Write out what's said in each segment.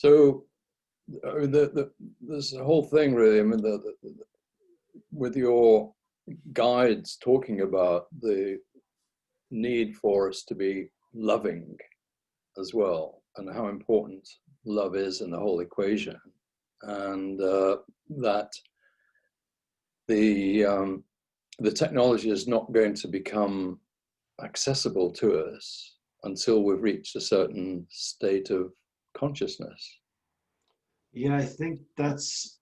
So I mean, there's a whole thing really. I mean, with your guides talking about the need for us to be loving as well, and how important love is in the whole equation, and that the technology is not going to become accessible to us until we've reached a certain state of consciousness. Yeah, I think that's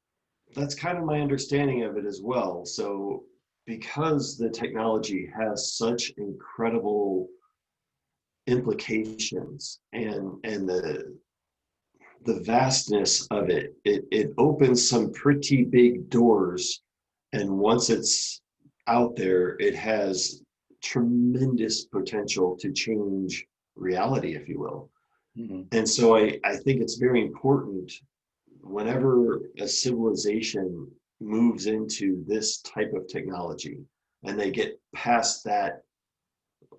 kind of my understanding of it as well. So because the technology has such incredible implications and the vastness of it, it opens some pretty big doors. And once it's out there, it has tremendous potential to change reality, if you will. Mm-hmm. And so I think it's very important whenever a civilization moves into this type of technology and they get past that,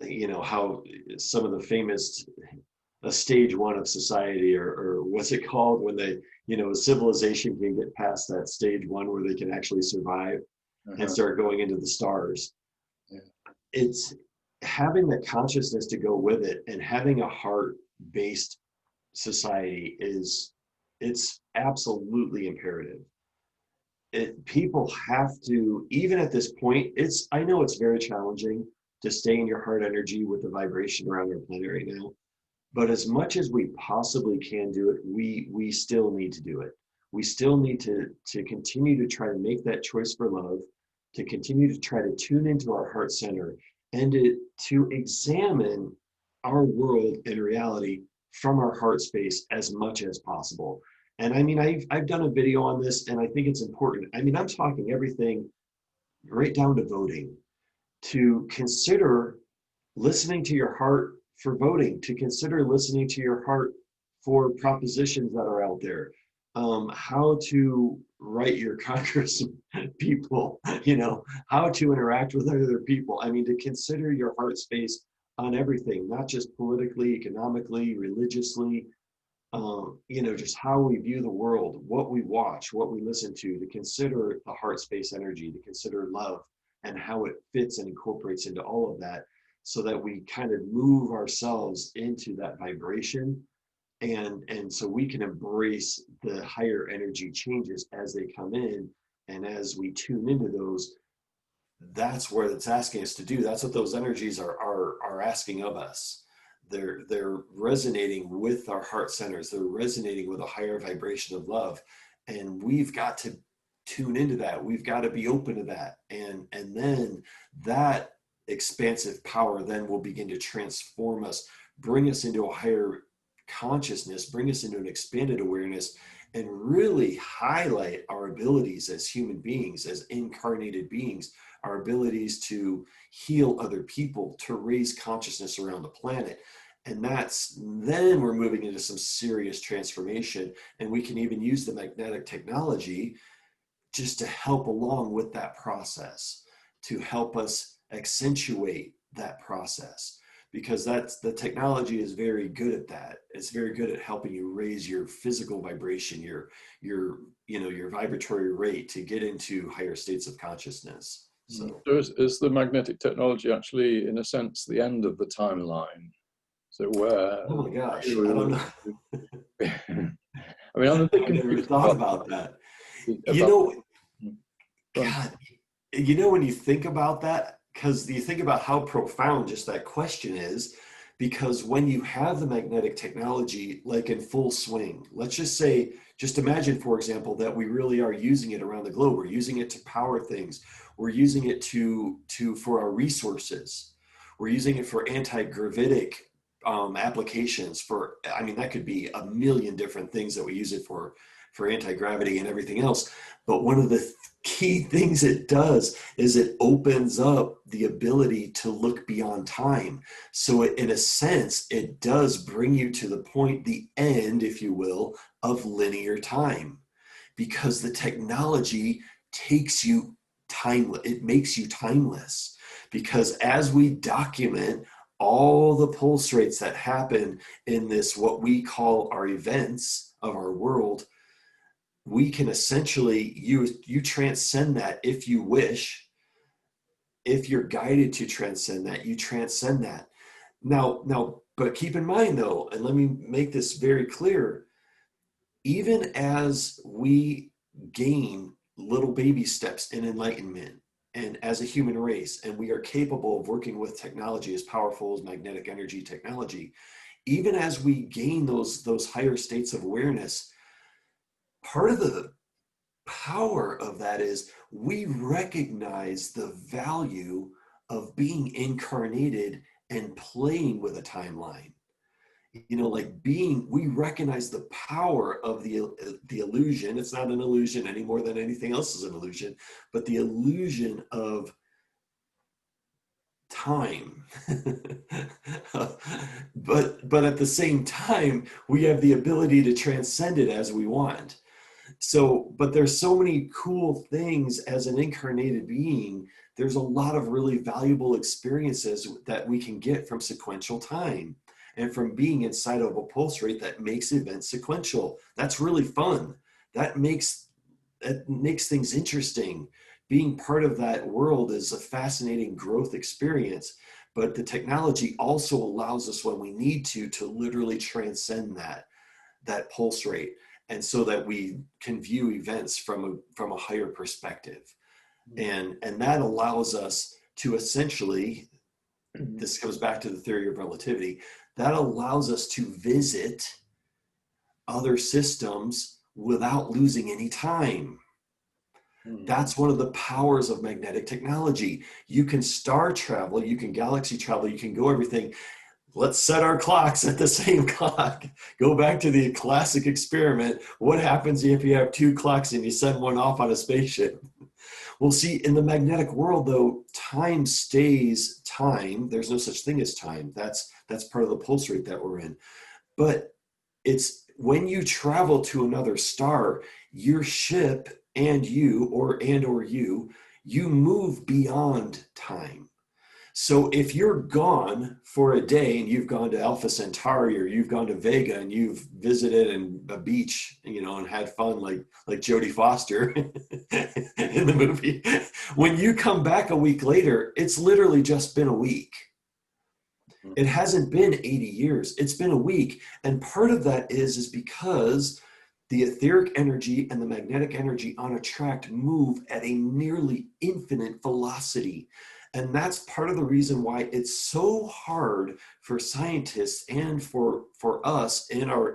you know, how some of the famous a stage one of society, or what's it called when they, you know, a civilization can get past that stage one where they can actually survive and Uh-huh. start going into the stars. Yeah. It's having that consciousness to go with it, and having a heart-based society is, it's absolutely imperative. People have to, even at this point, it's, I know it's very challenging to stay in your heart energy with the vibration around our planet right now. But as much as we possibly can do it, we still need to do it. We still need to continue to try to make that choice for love, to continue to try to tune into our heart center, and to examine our world and reality from our heart space as much as possible. And I mean, I've done a video on this, and I think it's important. I mean, I'm talking everything right down to voting, to consider listening to your heart for voting, to consider listening to your heart for propositions that are out there, how to write your Congress people, you know, how to interact with other people. I mean, to consider your heart space on everything, not just politically, economically, religiously, you know, just how we view the world, what we watch, what we listen to consider the heart space energy, to consider love and how it fits and incorporates into all of that, so that we kind of move ourselves into that vibration, and so we can embrace the higher energy changes as they come in. And as we tune into those, that's where it's asking us to do. That's what those energies are asking of us. They're resonating with our heart centers. They're resonating with a higher vibration of love, and we've got to tune into that. We've got to be open to that, and then that expansive power then will begin to transform us, bring us into a higher consciousness, bring us into an expanded awareness, and really highlight our abilities as human beings, as incarnated beings, our abilities to heal other people, to raise consciousness around the planet. And that's, then we're moving into some serious transformation. And we can even use the magnetic technology just to help along with that process, to help us accentuate that process. Because that's, the technology is very good at that. It's very good at helping you raise your physical vibration, your you know, your vibratory rate, to get into higher states of consciousness. So So is the magnetic technology actually, in a sense, the end of the timeline? So where oh my gosh, I don't you know. I mean, I'm I thinking never thought about that. You about know, fun. God, you know, when you think about that, because you think about how profound just that question is, because when you have the magnetic technology like in full swing, let's just say, just imagine, for example, that we really are using it around the globe. We're using it to power things. We're using it to for our resources. We're using it for anti-gravitic applications. For, I mean, that could be a million different things that we use it for anti-gravity and everything else. But one of the key things it does is it opens up the ability to look beyond time. So it, in a sense, it does bring you to the point, the end, if you will, of linear time, because the technology takes you timeless. It makes you timeless, because as we document all the pulse rates that happen in this, what we call our events of our world, we can essentially, you transcend that if you wish. If you're guided to transcend that, you transcend that. Now, but keep in mind though, and let me make this very clear, even as we gain little baby steps in enlightenment and as a human race, and we are capable of working with technology as powerful as magnetic energy technology, even as we gain those higher states of awareness, part of the power of that is we recognize the value of being incarnated and playing with a timeline. You know, like we recognize the power of the illusion. It's not an illusion any more than anything else is an illusion, but the illusion of time. but at the same time, we have the ability to transcend it as we want. So, but there's so many cool things as an incarnated being. There's a lot of really valuable experiences that we can get from sequential time and from being inside of a pulse rate that makes events sequential. That's really fun. That makes things interesting. Being part of that world is a fascinating growth experience, but the technology also allows us when we need to literally transcend that pulse rate, and so that we can view events from a higher perspective. And that allows us to essentially, this comes back to the theory of relativity, that allows us to visit other systems without losing any time. That's one of the powers of magnetic technology. You can star travel, you can galaxy travel, you can go everything. Let's set our clocks at the same clock. Go back to the classic experiment. What happens if you have two clocks and you send one off on a spaceship? Well, see, in the magnetic world, though, time stays time. There's no such thing as time. That's part of the pulse rate that we're in. But it's when you travel to another star, your ship and you move beyond time. So if you're gone for a day and you've gone to Alpha Centauri or you've gone to Vega and you've visited a beach, you know, and had fun like Jodie Foster in the movie, when you come back a week later, it's literally just been a week. It hasn't been 80 years. It's been a week. And part of that is because the etheric energy and the magnetic energy on a tract move at a nearly infinite velocity. And that's part of the reason why it's so hard for scientists and for us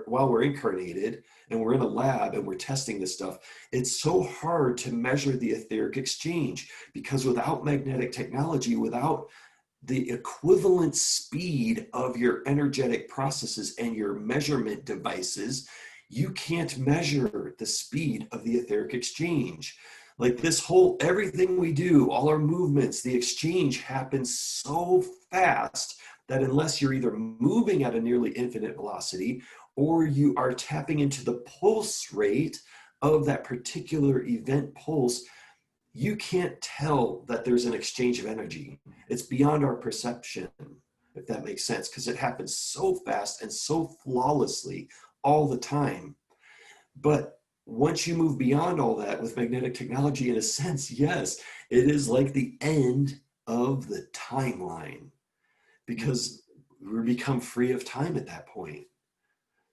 while we're incarnated and we're in a lab and we're testing this stuff. It's so hard to measure the etheric exchange, because without magnetic technology, without the equivalent speed of your energetic processes and your measurement devices, you can't measure the speed of the etheric exchange. Like everything we do, all our movements, the exchange happens so fast that unless you're either moving at a nearly infinite velocity or you are tapping into the pulse rate of that particular event pulse, you can't tell that there's an exchange of energy. It's beyond our perception, if that makes sense, because it happens so fast and so flawlessly all the time. But once you move beyond all that with magnetic technology, in a sense, yes, it is like the end of the timeline, because we become free of time at that point.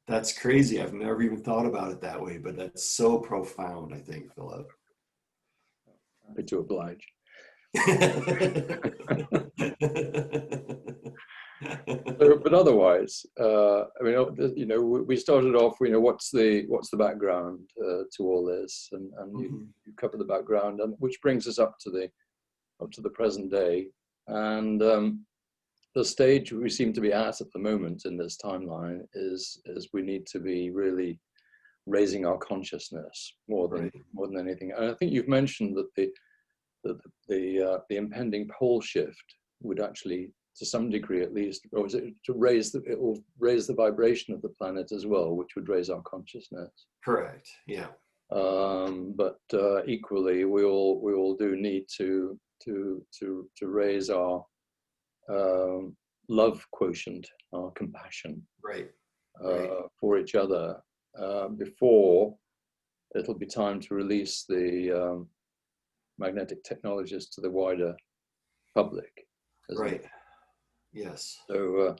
That's crazy. I've never even thought about it that way, but that's so profound, I think, Philip. Happy to oblige. But otherwise, I mean, you know, we started off, you know, what's the background to all this, and you cover the background, and which brings us up to the present day, and the stage we seem to be at the moment in this timeline is we need to be really raising our consciousness more than anything. And I think you've mentioned that the impending pole shift would actually, to some degree at least, or is it to it will raise the vibration of the planet as well, which would raise our consciousness. Correct. Yeah. But equally, we all do need to raise our love quotient, our compassion Right. Right. for each other before it'll be time to release the magnetic technologies to the wider public, isn't Right. it? Yes. So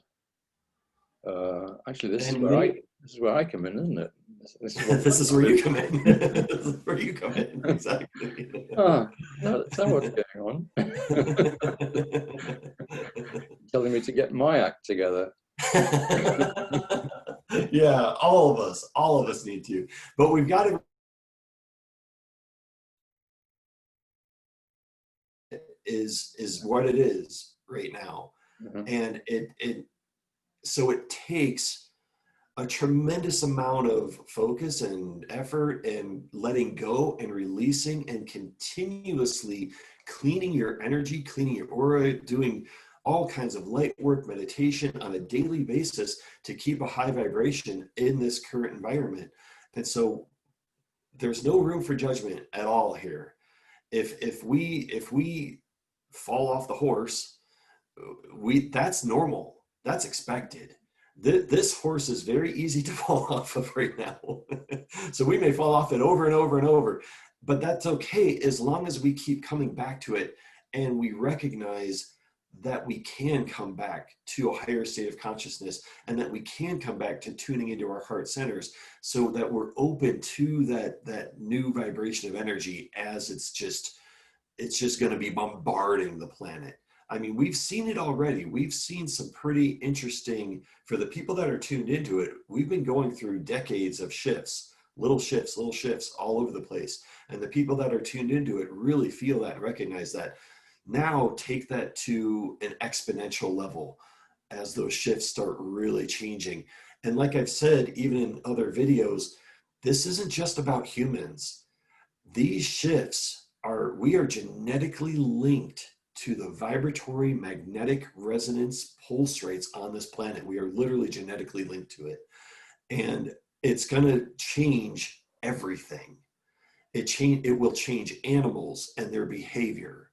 actually, And many, this is where I come in, isn't it? This is what this is where you come in. This is where you come in. Exactly. ah, is that what's going on? Telling me to get my act together. Yeah, all of us need to. But we've got to is what it is right now. Mhm. And so it takes a tremendous amount of focus and effort and letting go and releasing and continuously cleaning your energy, cleaning your aura, doing all kinds of light work, meditation on a daily basis to keep a high vibration in this current environment. And so there's no room for judgment at all here. If we fall off the horse, that's normal. That's expected. This horse is very easy to fall off of right now. So we may fall off it over and over and over, but that's okay as long as we keep coming back to it and we recognize that we can come back to a higher state of consciousness and that we can come back to tuning into our heart centers so that we're open to that new vibration of energy as it's just going to be bombarding the planet. I mean, we've seen it already. We've seen some pretty interesting, for the people that are tuned into it, we've been going through decades of shifts, little shifts all over the place. And the people that are tuned into it really feel that and recognize that. Now take that to an exponential level as those shifts start really changing. And like I've said, even in other videos, this isn't just about humans. These shifts we are genetically linked to the vibratory magnetic resonance pulse rates on this planet. We are literally genetically linked to it. And it's going to change everything. It will change animals and their behavior.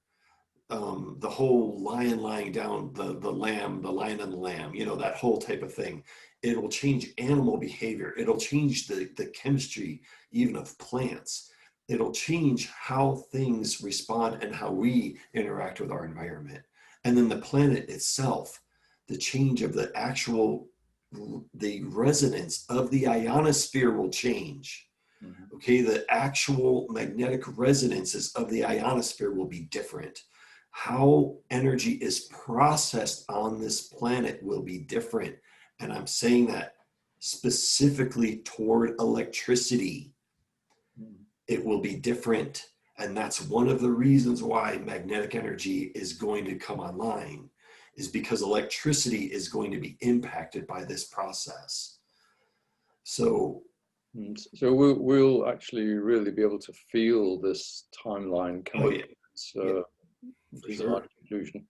The whole lion lying down, the lamb, the lion and the lamb, that whole type of thing. It will change animal behavior. It'll change the chemistry even of plants. It'll change how things respond and how we interact with our environment. And then the planet itself, the change of the resonance of the ionosphere will change. Mhm. Okay, the actual magnetic resonances of the ionosphere will be different. How energy is processed on this planet will be different. And I'm saying that specifically toward electricity. Mhm. It will be different. And that's one of the reasons why magnetic energy is going to come online, is because electricity is going to be impacted by this process. So So we'll actually really be able to feel this timeline oh coming yeah, yeah, to for a large sure. conclusion,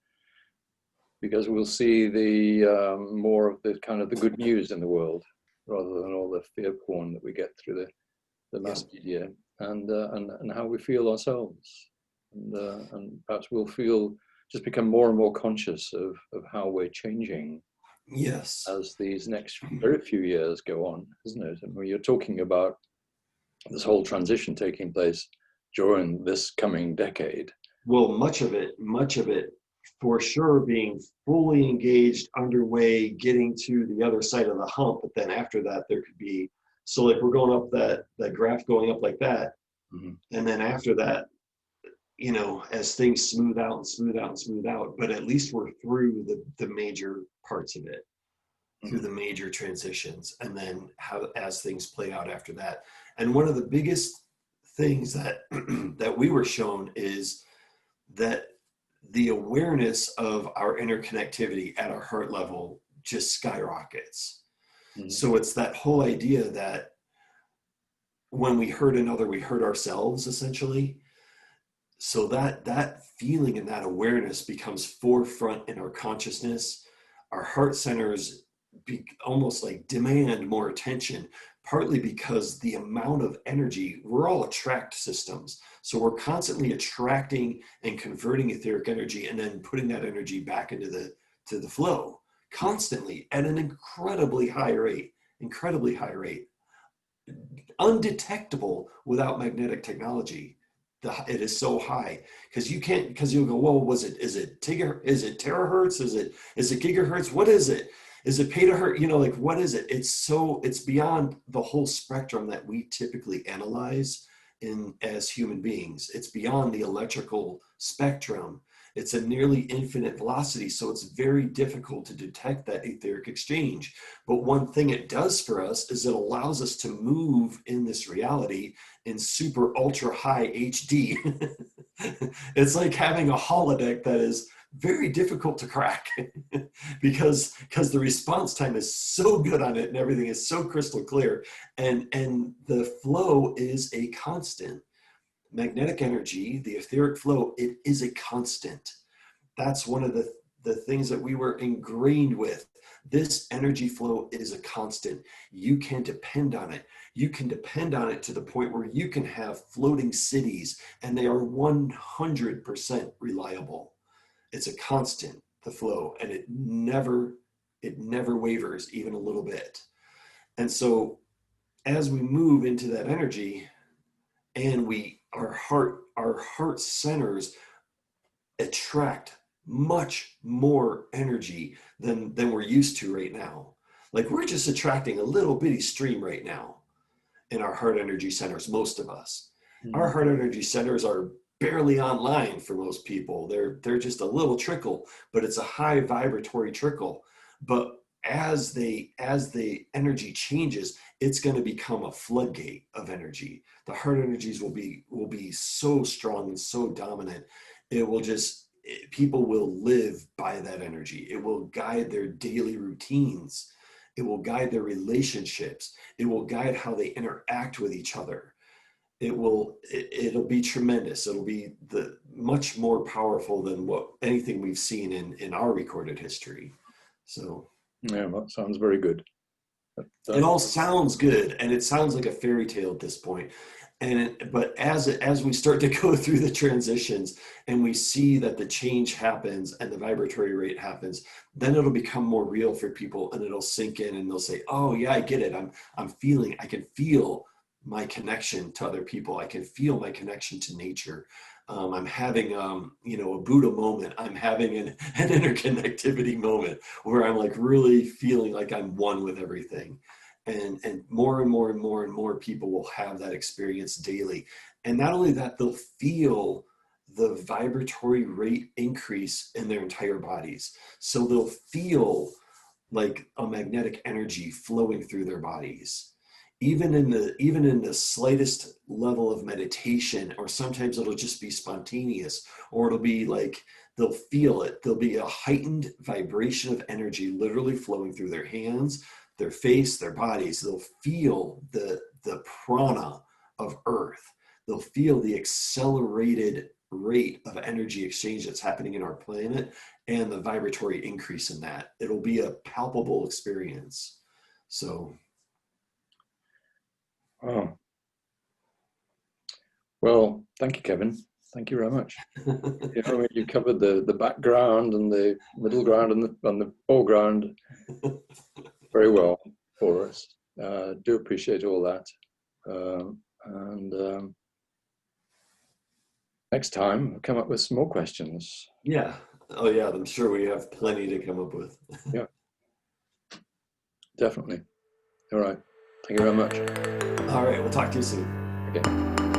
because we'll see the more of the kind of the good news in the world rather than all the fear porn that we get through the Yeah. mass media, and how we feel ourselves, and perhaps we'll just become more and more conscious of how we're changing Yes. as these next very few years go on, isn't it? And when you're talking about this whole transition taking place during this coming decade. Well, much of it for sure being fully engaged, underway, getting to the other side of the hump. But then after that, there could be, so like we're going up that graph going up like that. Mm-hmm. And then after that, as things smooth out and smooth out and smooth out, but at least we're through the major parts of it, through Mm-hmm. the major transitions, and then as things play out after that. And one of the biggest things that that we were shown is that the awareness of our interconnectivity at our heart level just skyrockets. Mm-hmm. So it's that whole idea that when we hurt another, we hurt ourselves, essentially. So that feeling and that awareness becomes forefront in our consciousness. Our heart centers almost like demand more attention, partly because the amount of energy, we're all attract systems. So we're constantly attracting and converting etheric energy and then putting that energy back into the flow. constantly at an incredibly high rate, undetectable without magnetic technology. It is so high because you can't, because you'll go, well, is it terahertz? Is it gigahertz? What is it? Is it petahertz? You know, like, what is it? It's beyond the whole spectrum that we typically analyze as human beings. It's beyond the electrical spectrum. It's a nearly infinite velocity, so it's very difficult to detect that etheric exchange. But one thing it does for us is it allows us to move in this reality in super ultra high HD. It's like having a holodeck that is very difficult to crack because the response time is so good on it and everything is so crystal clear, and the flow is a constant. Magnetic energy, the etheric flow, it is a constant. That's one of the things that we were ingrained with. This energy flow is a constant. You can depend on it. You can depend on it to the point where you can have floating cities and they are 100% reliable. It's a constant, the flow, and it never wavers even a little bit. And so as we move into that energy, and our heart centers attract much more energy than we're used to right now. Like, we're just attracting a little bitty stream right now in our heart energy centers, most of us. Our heart energy centers are barely online for most people. They're just a little trickle, but it's a high vibratory trickle. But as the energy changes, it's going to become a floodgate of energy. The heart energies will be so strong and so dominant. People will live by that energy. It will guide their daily routines. It will guide their relationships. It will guide how they interact with each other. It'll be tremendous. It'll be much more powerful than anything we've seen in our recorded history. So yeah, that sounds very good. it all sounds good, and it sounds like a fairy tale at this point. But as we start to go through the transitions and we see that the change happens and the vibratory rate happens, then it'll become more real for people, and it'll sink in, and they'll say, "Oh yeah, I get it. I can feel my connection to other people. I can feel my connection to nature. I'm having a Buddha moment. I'm having an interconnectivity moment where I'm like really feeling like I'm one with everything." And more and more and more and more people will have that experience daily. And not only that, they'll feel the vibratory rate increase in their entire bodies. So they'll feel like a magnetic energy flowing through their bodies. Even in the slightest level of meditation, or sometimes it'll just be spontaneous, or it'll be like they'll feel it. There'll be a heightened vibration of energy literally flowing through their hands, their face, their bodies. They'll feel the prana of earth. They'll feel the accelerated rate of energy exchange that's happening in our planet and the vibratory increase in that. It'll be a palpable experience. So. Oh. Well, thank you, Kevin. Thank you very much. You covered the background and the middle ground and the foreground very well for us. Do appreciate all that. And next time, I'll come up with some more questions. Yeah. Oh, yeah. I'm sure we have plenty to come up with. Yeah. Definitely. All right. Thank you very much. All right. We'll talk to you soon. Okay.